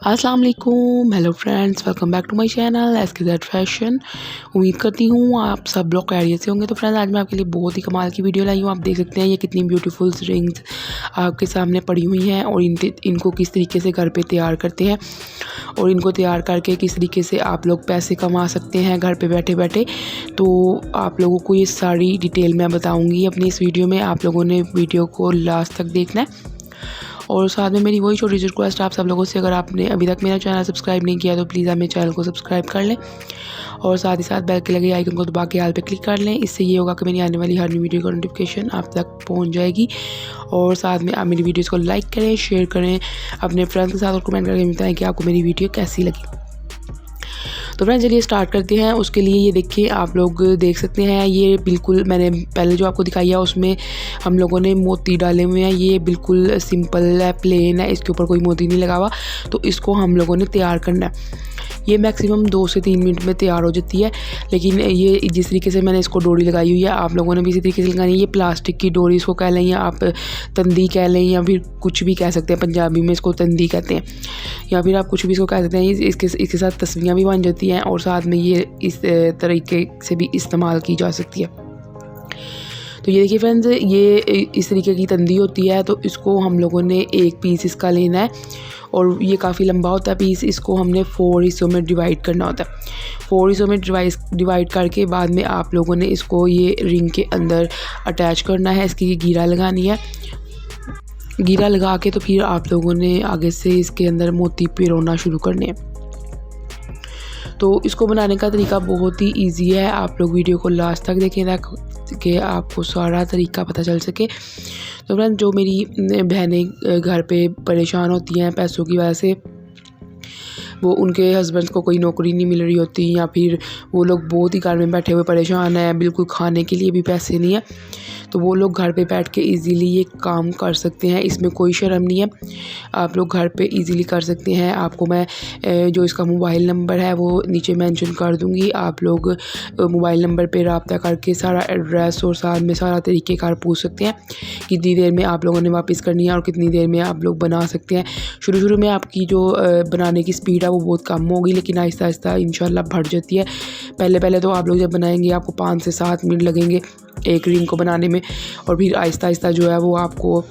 अस्सलाम वालेकुम, hello friends, welcome back to my channel SKZ fashion. उम्मीद करती हूँ आप सब लोग खैरियत से होंगे। तो फ्रेंड्स, आज मैं आपके लिए बहुत ही कमाल की वीडियो लाई हूँ। आप देख सकते हैं ये कितनी ब्यूटीफुल रिंग्स आपके सामने पड़ी हुई हैं और इनको किस तरीके से घर पे तैयार करते हैं और इनको तैयार करके किस तरीके से आप लोग पैसे कमा सकते हैं घर पे बैठे बैठे। तो आप लोगों को ये सारी डिटेल मैं बताऊँगी अपनी इस वीडियो में। आप लोगों ने वीडियो को लास्ट तक देखना है और साथ में मेरी वही छोटी सी रिक्वेस्ट आप सब लोगों से, अगर आपने अभी तक मेरा चैनल सब्सक्राइब नहीं किया तो प्लीज़ आप मेरे चैनल को सब्सक्राइब कर लें और साथ ही साथ बेल के लगे आइकन को दबा के ऑल पे क्लिक कर लें। इससे ये होगा कि मेरी आने वाली हर नई वीडियो का नोटिफिकेशन आप तक पहुंच जाएगी। और साथ में आप मेरी वीडियोज़ को लाइक करें, शेयर करें अपने फ्रेंड्स के साथ और कमेंट करके बताएं कि आपको मेरी वीडियो कैसी लगी। तो फ्रेंड्स, चलिए स्टार्ट करते हैं। उसके लिए ये देखिए, आप लोग देख सकते हैं ये बिल्कुल मैंने पहले जो आपको दिखाई है उसमें हम लोगों ने मोती डाले हुए हैं। ये बिल्कुल सिंपल है, प्लेन है, इसके ऊपर कोई मोती नहीं लगा हुआ। तो इसको हम लोगों ने तैयार करना है। ये मैक्सिमम 2 से 3 मिनट में तैयार हो जाती है। लेकिन ये जिस तरीके से मैंने इसको डोरी लगाई हुई है, आप लोगों ने भी इसी तरीके से लगानी है। ये प्लास्टिक की डोरी इसको कह लें या आप तंदी कह लें या फिर कुछ भी कह सकते हैं, पंजाबी में इसको तंदी कहते हैं या फिर आप कुछ भी इसको कह सकते हैं। इसके साथ तस्वीरें भी बन जाती हैं और साथ में ये इस तरीके से भी इस्तेमाल की जा सकती है। तो ये देखिए फ्रेंड्स, ये इस तरीके की तंदी होती है। तो इसको हम लोगों ने एक पीस इसका लेना है और ये काफ़ी लंबा होता है पीस। इसको हमने 4 हिस्सों में डिवाइड करना होता है। 4 हिस्सों में डिवाइड करके बाद में आप लोगों ने इसको ये रिंग के अंदर अटैच करना है। इसकी घेरा लगानी है। घेरा लगा के तो फिर आप लोगों ने आगे से इसके अंदर मोती पिरोना शुरू करने हैं। तो इसको बनाने का तरीका बहुत ही इजी है। आप लोग वीडियो को लास्ट तक देखें ताकि आपको सारा तरीका पता चल सके। तो फ्रेंड्स, जो मेरी बहनें घर पे परेशान होती हैं पैसों की वजह से, वो उनके हस्बैंड को कोई नौकरी नहीं मिल रही होती या फिर वो लोग बहुत ही घर में बैठे हुए परेशान हैं, बिल्कुल खाने के लिए भी पैसे नहीं है, तो वो लोग घर पे बैठ के इजीली ये काम कर सकते हैं। इसमें कोई शर्म नहीं है, आप लोग घर पे इजीली कर सकते हैं। आपको मैं जो इसका मोबाइल नंबर है वो नीचे मेंशन कर दूंगी। आप लोग मोबाइल नंबर पे रब्ता करके सारा एड्रेस और साथ में सारा तरीक़ेकार पूछ सकते हैं। कितनी देर में आप लोगों ने वापस करनी है और कितनी देर में आप लोग बना सकते हैं। शुरू में आपकी जो बनाने की स्पीड है वो बहुत कम होगी, लेकिन आहिस्ता आहिस्ता इंशाल्लाह बढ़ जाती है। पहले तो आप लोग जब बनाएंगे आपको 5 से 7 मिनट लगेंगे एक रिंग को बनाने में और फिर आहिस्ता आहिस्ता जो है वो आपको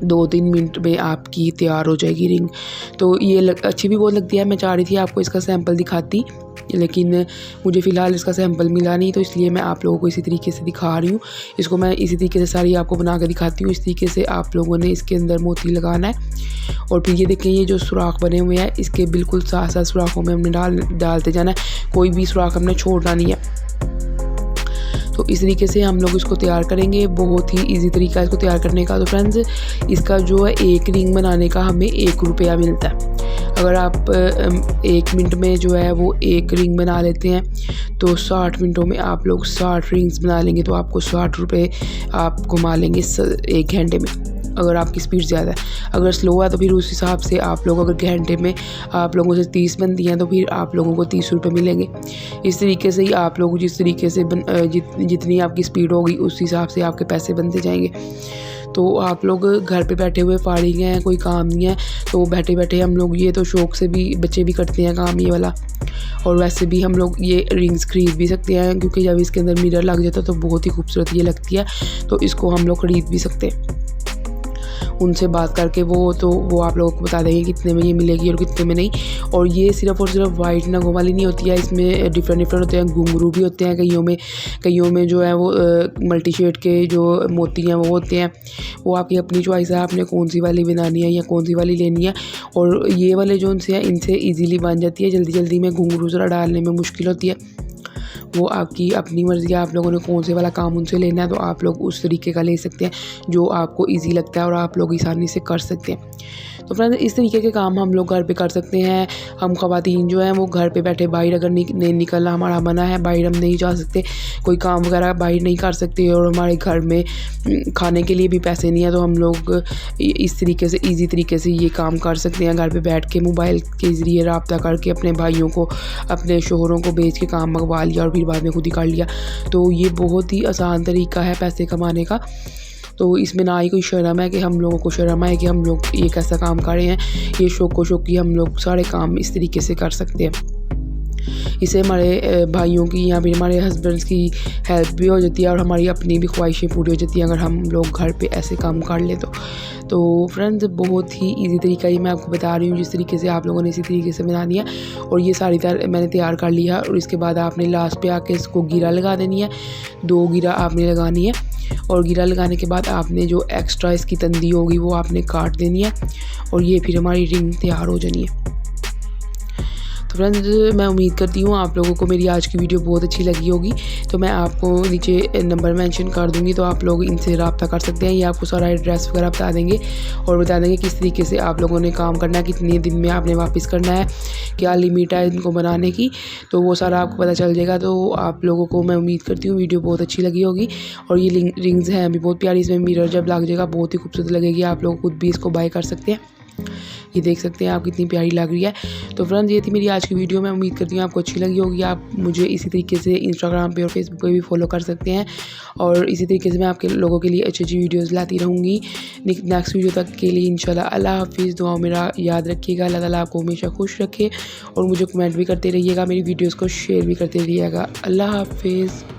2-3 मिनट में आपकी तैयार हो जाएगी रिंग। तो ये अच्छी भी बहुत लगती है। मैं चाह रही थी आपको इसका सैंपल दिखाती, लेकिन मुझे फ़िलहाल इसका सैंपल मिला नहीं, तो इसलिए मैं आप लोगों को इसी तरीके से दिखा रही हूँ। इसको मैं इसी तरीके से सारी आपको बना कर दिखाती हूँ। इस तरीके से आप लोगों ने इसके अंदर मोती लगाना है और फिर ये देखें, ये जो सुराख बने हुए हैं इसके बिल्कुल साथ साथ सुराखों में हमने डालते जाना है। कोई भी सुराख हमने छोड़ना नहीं है। तो इस तरीके से हम लोग इसको तैयार करेंगे। बहुत ही इजी तरीका है इसको तैयार करने का। तो फ्रेंड्स, इसका जो है एक रिंग बनाने का हमें 1 रुपया मिलता है। अगर आप 1 मिनट में जो है वो एक रिंग बना लेते हैं तो 60 मिनटों में आप लोग 60 रिंग्स बना लेंगे तो आपको 60 रुपये आप कमा लेंगे 1 घंटे में, अगर आपकी स्पीड ज़्यादा है। अगर स्लो है तो फिर उस हिसाब से आप लोग, अगर घंटे में आप लोगों से 30 बनती हैं तो फिर आप लोगों को 30 रुपये मिलेंगे। इस तरीके से ही आप लोग जिस तरीके से जितनी आपकी स्पीड होगी उस हिसाब से आपके पैसे बनते जाएंगे। तो आप लोग घर पे बैठे हुए फारिग हैं, कोई काम नहीं है, तो बैठे बैठे हम लोग ये तो शौक़ से भी बच्चे भी करते हैं काम ये वाला। और वैसे भी हम लोग ये रिंग्स खरीद भी सकते हैं, क्योंकि जब इसके अंदर मिरर लग जाता है तो बहुत ही खूबसूरत ये लगती है। तो इसको हम लोग खरीद भी सकते हैं। उनसे बात करके वो आप लोगों को बता देंगे कितने में ये मिलेगी और कितने में नहीं। और ये सिर्फ़ और सिर्फ वाइट नगों वाली नहीं होती है, इसमें डिफरेंट होते हैं। घुंघरू भी होते हैं कईयों में जो है वो मल्टी शेड के जो मोती हैं वो होते हैं। वो आपकी अपनी चॉइस है, आपने कौन सी वाली बनानी है या कौन सी वाली लेनी है। और ये वाले जो उनसे हैं इनसे ईजीली बन जाती है। जल्दी में घुंघरू ज़रा डालने में मुश्किल होती है। वो आपकी अपनी मर्ज़ी है, आप लोगों ने कौन से वाला काम उनसे लेना है तो आप लोग उस तरीके का ले सकते हैं जो आपको इजी लगता है और आप लोग आसानी से कर सकते हैं। तो फ्रेंड्स, इस तरीके के काम हम लोग घर पे कर सकते हैं। हम ख़वातीन जो हैं वो घर पे बैठे, बाहर अगर नहीं निकलना हमारा मना है, बाहर हम नहीं जा सकते, कोई काम वगैरह बाहर नहीं कर सकते और हमारे घर में खाने के लिए भी पैसे नहीं है, तो हम लोग इस तरीके से ईजी तरीके से ये काम कर सकते हैं। घर पे बैठ के मोबाइल के ज़रिए रब्ता करके अपने भाइयों को, अपने शोहरों को बेच के काम मंगवा लिया और फिर बाद में खुद ही कर लिया। तो ये बहुत ही आसान तरीका है पैसे कमाने का। तो इसमें ना ही कोई शर्म है कि हम लोगों को शर्म आए कि हम लोग ये कैसा काम कर रहे हैं। ये शौक़ की हम लोग सारे काम इस तरीके से कर सकते हैं। इससे हमारे भाइयों की या फिर हमारे हस्बैंड्स की हेल्प भी हो जाती है और हमारी अपनी भी ख्वाहिशें पूरी हो जाती हैं अगर हम लोग घर पे ऐसे काम कर लें तो फ्रेंड्स बहुत ही इजी तरीका ही मैं आपको बता रही हूँ, जिस तरीके से आप लोगों ने इसी तरीके से बनानी है। और ये सारी मैंने तैयार कर लिया और इसके बाद आपने लास्ट पे आके इसको गिरा लगा देनी है। 2 गिरा आपने लगानी है और गिरा लगाने के बाद आपने जो एक्स्ट्रा इसकी तंदी होगी वो आपने काट देनी है और ये फिर हमारी रिंग तैयार हो जानी है। तो फ्रेंड्स मैं उम्मीद करती हूँ आप लोगों को मेरी आज की वीडियो बहुत अच्छी लगी होगी। तो मैं आपको नीचे नंबर मेंशन कर दूँगी, तो आप लोग इनसे रब्ता कर सकते हैं। ये आपको सारा एड्रेस वगैरह बता देंगे और बता देंगे किस तरीके से आप लोगों ने काम करना है, कितने दिन में आपने वापस करना है, क्या लिमिट है इनको बनाने की, तो वो सारा आपको पता चल जाएगा। तो आप लोगों को मैं उम्मीद करती हूँ वीडियो बहुत अच्छी लगी होगी। और ये रिंग्स हैं अभी बहुत प्यारी, इसमें मिरर जब लग जाएगा बहुत ही खूबसूरत लगेगी। आप लोग खुद भी इसको बाय कर सकते हैं। ये देख सकते हैं आप कितनी प्यारी लग रही है। तो फ्रेंड्स ये थी मेरी आज की वीडियो। मैं उम्मीद करती हूँ आपको अच्छी लगी होगी। आप मुझे इसी तरीके से इंस्टाग्राम पे और फेसबुक पे भी फॉलो कर सकते हैं और इसी तरीके से मैं आपके लोगों के लिए अच्छी अच्छी वीडियोस लाती रहूँगी। नेक्स्ट वीडियो तक के लिए इंशाल्लाह अल्लाह हाफिज़। दुआ मेरा याद रखिएगा। अल्लाह ताला आपको हमेशा खुश रखे और मुझे कमेंट भी करते रहिएगा, मेरी वीडियोज़ को शेयर भी करते रहिएगा। अल्लाह हाफिज़।